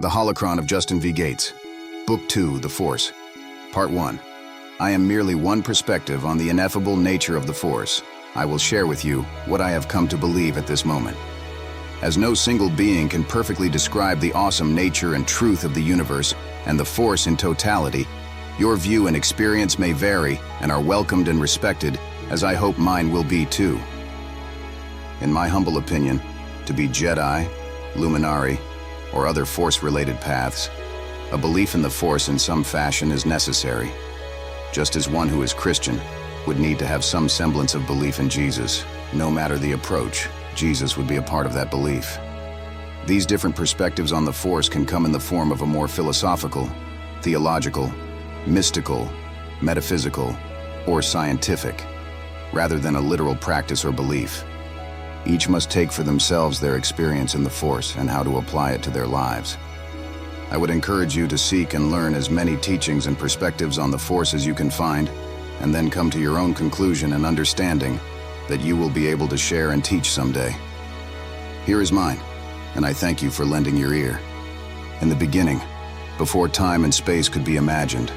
The Holocron of Justin V. Gates. Book 2, The Force. Part 1. I am merely one perspective on the ineffable nature of the Force. I will share with you what I have come to believe at this moment. As no single being can perfectly describe the awesome nature and truth of the universe and the Force in totality, your view and experience may vary and are welcomed and respected, as I hope mine will be too. In my humble opinion, to be Jedi, Luminari, or other Force-related paths, a belief in the Force in some fashion is necessary. Just as one who is Christian would need to have some semblance of belief in Jesus, no matter the approach, Jesus would be a part of that belief. These different perspectives on the Force can come in the form of a more philosophical, theological, mystical, metaphysical, or scientific, rather than a literal practice or belief. Each must take for themselves their experience in the Force and how to apply it to their lives. I would encourage you to seek and learn as many teachings and perspectives on the Force as you can find, and then come to your own conclusion and understanding that you will be able to share and teach someday. Here is mine, and I thank you for lending your ear. In the beginning, before time and space could be imagined,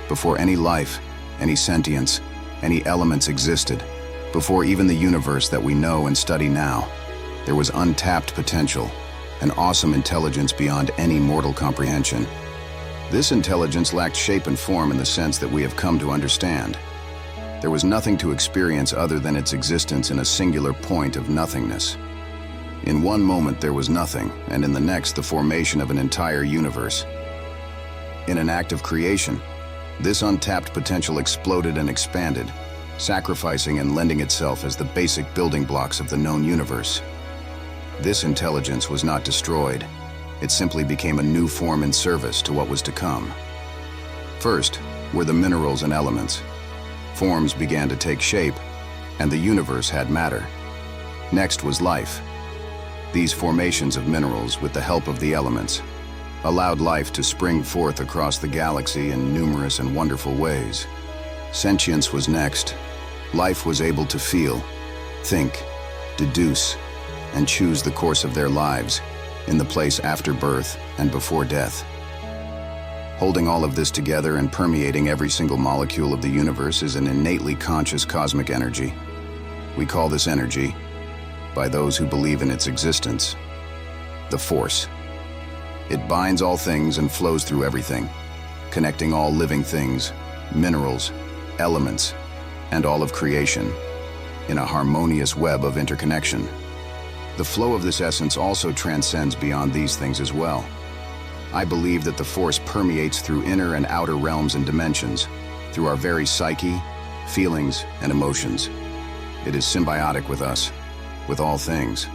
before any life, any sentience, any elements existed, before even the universe that we know and study now, there was untapped potential, an awesome intelligence beyond any mortal comprehension. This intelligence lacked shape and form in the sense that we have come to understand. There was nothing to experience other than its existence in a singular point of nothingness. In one moment there was nothing, and in the next the formation of an entire universe. In an act of creation, this untapped potential exploded and expanded, sacrificing and lending itself as the basic building blocks of the known universe. This intelligence was not destroyed. It simply became a new form in service to what was to come. First were the minerals and elements. Forms began to take shape, and the universe had matter. Next was life. These formations of minerals, with the help of the elements, allowed life to spring forth across the galaxy in numerous and wonderful ways. Sentience was next. Life was able to feel, think, deduce, and choose the course of their lives in the place after birth and before death. Holding all of this together and permeating every single molecule of the universe is an innately conscious cosmic energy. We call this energy, by those who believe in its existence, the Force. It binds all things and flows through everything, connecting all living things, minerals, elements, and all of creation in a harmonious web of interconnection. The flow of this essence also transcends beyond these things as well. I believe that the Force permeates through inner and outer realms and dimensions, through our very psyche, feelings, and emotions. It is symbiotic with us, with all things.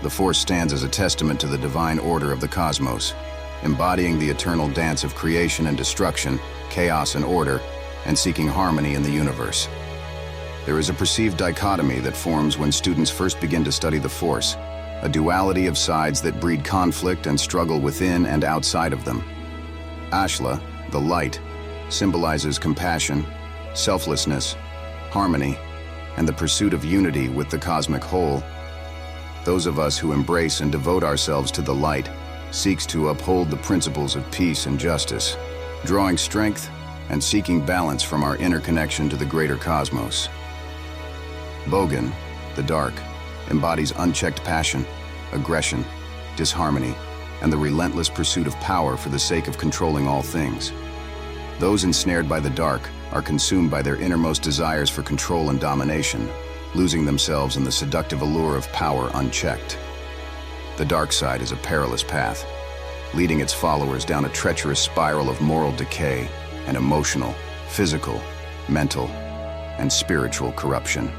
The Force stands as a testament to the divine order of the cosmos, embodying the eternal dance of creation and destruction, chaos and order, and seeking harmony in the universe. There is a perceived dichotomy that forms when students first begin to study the Force, a duality of sides that breed conflict and struggle within and outside of them. Ashla, the light, symbolizes compassion, selflessness, harmony, and the pursuit of unity with the cosmic whole. Those of us who embrace and devote ourselves to the light seeks to uphold the principles of peace and justice, drawing strength and seeking balance from our inner connection to the greater cosmos. Bogan, the dark, embodies unchecked passion, aggression, disharmony, and the relentless pursuit of power for the sake of controlling all things. Those ensnared by the dark are consumed by their innermost desires for control and domination, losing themselves in the seductive allure of power unchecked. The dark side is a perilous path, leading its followers down a treacherous spiral of moral decay and emotional, physical, mental, and spiritual corruption.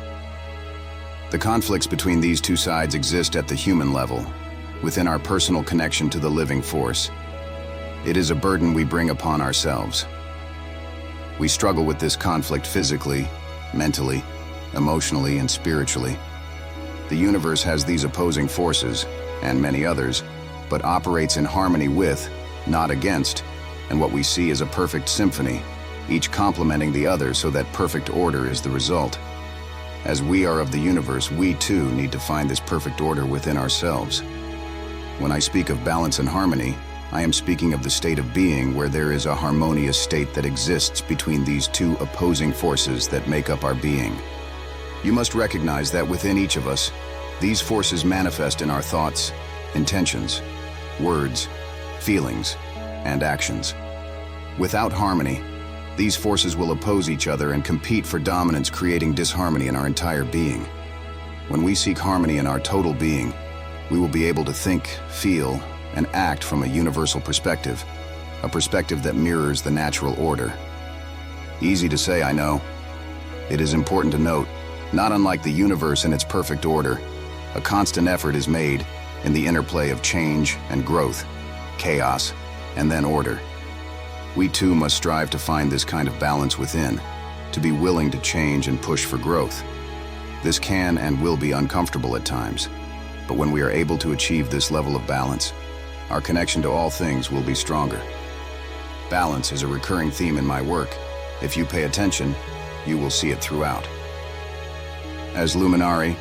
The conflicts between these two sides exist at the human level, within our personal connection to the living Force. It is a burden we bring upon ourselves. We struggle with this conflict physically, mentally, emotionally, and spiritually. The universe has these opposing forces, and many others, but operates in harmony with, not against, and what we see is a perfect symphony, each complementing the other so that perfect order is the result. As we are of the universe, we too need to find this perfect order within ourselves. When I speak of balance and harmony, I am speaking of the state of being where there is a harmonious state that exists between these two opposing forces that make up our being. You must recognize that within each of us, these forces manifest in our thoughts, intentions, words, feelings, and actions. Without harmony, these forces will oppose each other and compete for dominance, creating disharmony in our entire being. When we seek harmony in our total being, we will be able to think, feel, and act from a universal perspective, a perspective that mirrors the natural order. Easy to say, I know. It is important to note, not unlike the universe in its perfect order, a constant effort is made in the interplay of change and growth, chaos, and then order. We too must strive to find this kind of balance within, to be willing to change and push for growth. This can and will be uncomfortable at times, but when we are able to achieve this level of balance, our connection to all things will be stronger. Balance is a recurring theme in my work. If you pay attention, you will see it throughout. As Luminari,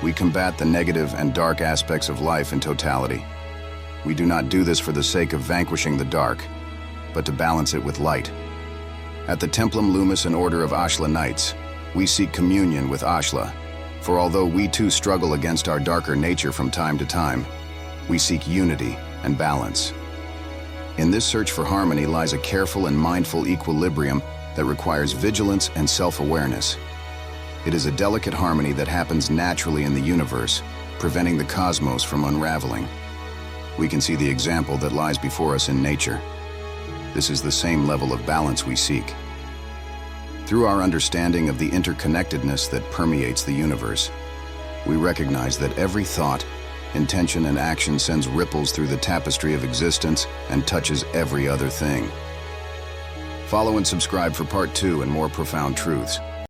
we combat the negative and dark aspects of life in totality. We do not do this for the sake of vanquishing the dark, but to balance it with light. At the Templum Lumis and Order of Ashla Knights, we seek communion with Ashla, for although we too struggle against our darker nature from time to time, we seek unity and balance. In this search for harmony lies a careful and mindful equilibrium that requires vigilance and self-awareness. It is a delicate harmony that happens naturally in the universe, preventing the cosmos from unraveling. We can see the example that lies before us in nature. This is the same level of balance we seek. Through our understanding of the interconnectedness that permeates the universe, we recognize that every thought, intention, and action sends ripples through the tapestry of existence and touches every other thing. Follow and subscribe for part 2 and more profound truths.